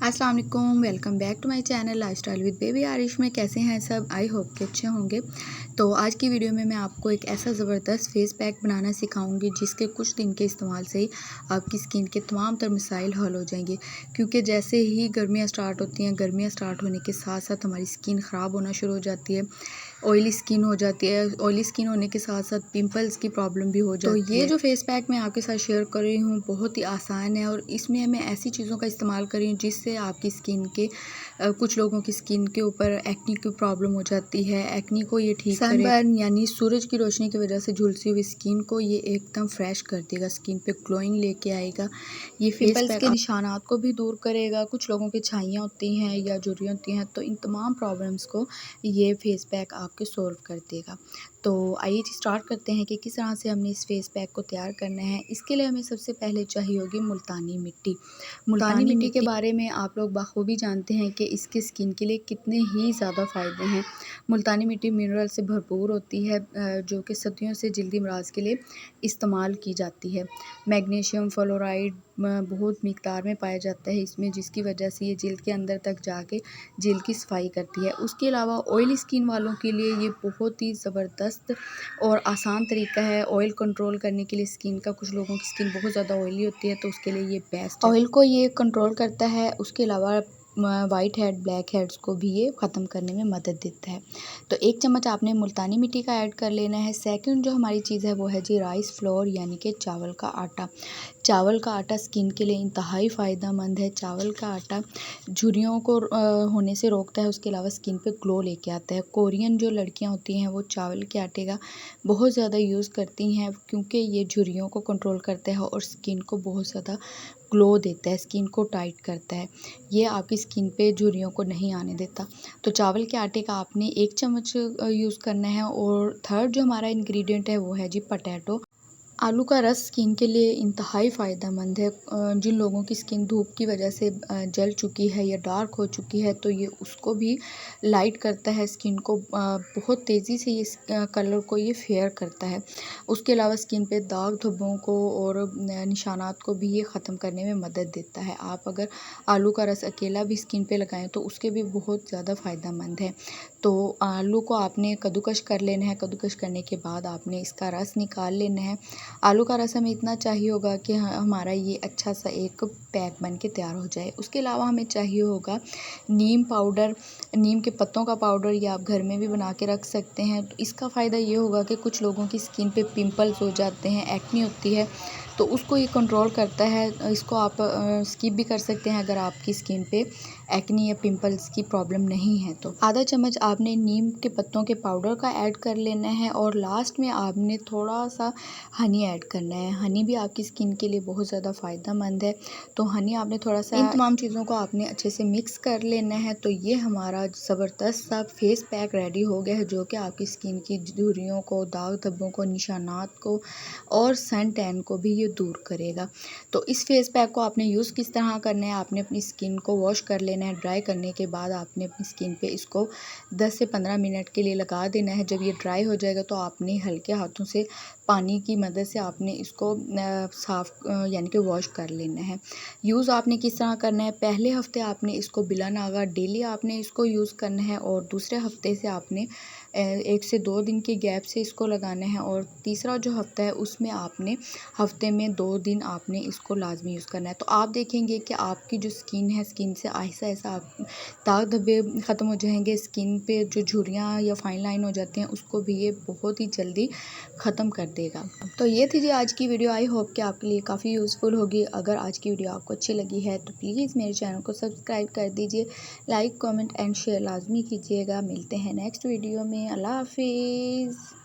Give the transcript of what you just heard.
अस्सलाम वालेकुम, welcome back to my channel lifestyle with baby Arish में। कैसे हैं सब? आई होप कि अच्छे होंगे। तो आज की वीडियो में मैं आपको एक ऐसा ज़बरदस्त फेस पैक बनाना सिखाऊंगी जिसके कुछ दिन के इस्तेमाल से ही आपकी स्किन के तमाम तर मसाइल हल हो जाएंगे। क्योंकि जैसे ही गर्मियाँ स्टार्ट होती हैं, गर्मियाँ स्टार्ट होने के साथ साथ हमारी स्किन ख़राब होना शुरू हो जाती है, ऑयली स्किन हो जाती है। ऑयली स्किन होने के साथ साथ पिंपल्स की प्रॉब्लम भी हो जाती है। तो ये जो फेस पैक मैं आपके साथ शेयर कर रही हूँ बहुत ही आसान है और इसमें मैं ऐसी चीज़ों का इस्तेमाल कर रही हूँ जिससे आपकी स्किन के कुछ लोगों की स्किन के ऊपर एक्नी की प्रॉब्लम हो जाती है। एक्नी को ये ठीक सनबर्न यानी सूरज की रोशनी की वजह से झुलसी हुई स्किन को ये एकदम फ्रेश कर देगा, स्किन पे ग्लोइंग लेके आएगा। ये पिंपल्स के निशानात को भी दूर करेगा। कुछ लोगों की छाइयाँ होती हैं या झुर्रियाँ होती हैं, तो इन तमाम प्रॉब्लम्स को ये फेस पैक आपके सॉल्व कर देगा। तो आइए स्टार्ट करते हैं कि किस तरह से हमने इस फेस पैक को तैयार करना है। इसके लिए हमें सबसे पहले चाहिए होगी मुल्तानी मिट्टी। मुल्तानी मिट्टी के बारे में आप लोग बखूबी जानते हैं कि इसके स्किन के लिए कितने ही ज़्यादा फ़ायदे हैं। मुल्तानी मिट्टी मिनरल से भरपूर होती है, जो कि सदियों से जल्दी अमराज के लिए इस्तेमाल की जाती है। मैग्नीशियम फ्लोराइड बहुत मिकदार में पाया जाता है इसमें, जिसकी वजह से ये जिल्द के अंदर तक जाके जिल्द की सफाई करती है। उसके अलावा ऑयली स्किन वालों के लिए ये बहुत ही ज़बरदस्त और आसान तरीका है ऑयल कंट्रोल करने के लिए स्किन का। कुछ लोगों की स्किन बहुत ज़्यादा ऑयली होती है, तो उसके लिए ये बेस्ट है। ऑयल को ये कंट्रोल करता है। उसके अलावा वाइट हेड, ब्लैक हेड्स को भी ये ख़त्म करने में मदद देता है। तो 1 चम्मच आपने मुल्तानी मिट्टी का ऐड कर लेना है। सेकंड जो हमारी चीज़ है वो है जी राइस फ्लोर यानी कि चावल का आटा। चावल का आटा स्किन के लिए इंतहाई फ़ायदेमंद है। चावल का आटा झुर्रियों को होने से रोकता है। उसके अलावा स्किन पे ग्लो लेके आता है। कोरियन जो लड़कियां होती हैं वो चावल के आटे का बहुत ज़्यादा यूज़ करती हैं, क्योंकि ये झुर्रियों को कंट्रोल करता है और स्किन को बहुत ज़्यादा ग्लो देता है, स्किन को टाइट करता है। ये आपकी स्किन पे झुर्रियों को नहीं आने देता। तो चावल के आटे का आपने 1 चम्मच यूज़ करना है। और थर्ड जो हमारा इंग्रेडिएंट है वो है जी पोटैटो। आलू का रस स्किन के लिए इंतहाई फ़ायदेमंद है। जिन लोगों की स्किन धूप की वजह से जल चुकी है या डार्क हो चुकी है, तो ये उसको भी लाइट करता है, स्किन को बहुत तेज़ी से ये कलर को ये फेयर करता है। उसके अलावा स्किन पे दाग धब्बों को और निशानात को भी ये ख़त्म करने में मदद देता है। आप अगर आलू का रस अकेला भी स्किन पे लगाएं तो उसके भी बहुत ज़्यादा फ़ायदेमंद है। तो आलू को आपने कद्दूकश कर लेना है। कद्दूकश करने के बाद आपने इसका रस निकाल लेना है। आलू का रस हमें इतना चाहिए होगा कि हमारा ये अच्छा सा एक पैक बन के तैयार हो जाए। उसके अलावा हमें चाहिए होगा नीम पाउडर। नीम के पत्तों का पाउडर ये आप घर में भी बना के रख सकते हैं। तो इसका फ़ायदा ये होगा कि कुछ लोगों की स्किन पे पिंपल्स हो जाते हैं, एक्नी होती है, तो उसको ये कंट्रोल करता है। इसको आप स्किप भी कर सकते हैं अगर आपकी स्किन पे एक्नी या पिंपल्स की प्रॉब्लम नहीं है। तो आधा चम्मच आपने नीम के पत्तों के पाउडर का ऐड कर लेना है और लास्ट में आपने थोड़ा सा हनी ऐड करना है। हनी भी आपकी स्किन के लिए बहुत ज़्यादा फ़ायदेमंद है, तो हनी आपने थोड़ा सा, इन तमाम चीज़ों को आपने अच्छे से मिक्स कर लेना है। तो ये हमारा ज़बरदस्त सा फेस पैक रेडी हो गया है, जो कि आपकी स्किन की झुर्रियों को, दाग धब्बों को, निशानात को और सन टैन को भी ये दूर करेगा। तो इस फेस पैक को आपने यूज़ किस तरह करना है, आपने अपनी स्किन को वॉश कर लेना है। ड्राई करने के बाद आपने अपनी स्किन पे इसको 10 से 15 मिनट के लिए लगा देना है। जब ये ड्राई हो जाएगा तो आपने हल्के हाथों से पानी की मदद से आपने इसको साफ़ यानी कि वॉश कर लेना है। यूज़ आपने किस तरह करना है, पहले हफ़्ते आपने इसको बिला नागा डेली आपने इसको यूज़ करना है और दूसरे हफ़्ते से आपने 1 से 2 दिन के गैप से इसको लगाना है और तीसरा जो हफ़्ता है उसमें आपने हफ़्ते में 2 दिन आपने इसको लाजमी यूज़ करना है। तो आप देखेंगे कि आपकी जो स्किन है, स्किन से आहिस्ता आहिस्ता आप दाग धब्बे ख़त्म हो जाएंगे। स्किन पे जो झुर्रियाँ या फाइन लाइन हो जाती हैं उसको भी ये बहुत ही जल्दी ख़त्म कर देगा। तो ये थी जी आज की वीडियो। आई होप कि आपके लिए काफ़ी यूज़फुल होगी। अगर आज की वीडियो आपको अच्छी लगी है तो प्लीज़ मेरे चैनल को सब्सक्राइब कर दीजिए, लाइक कमेंट एंड शेयर लाजमी कीजिएगा। मिलते हैं नेक्स्ट वीडियो में। अल्लाह हाफिज़।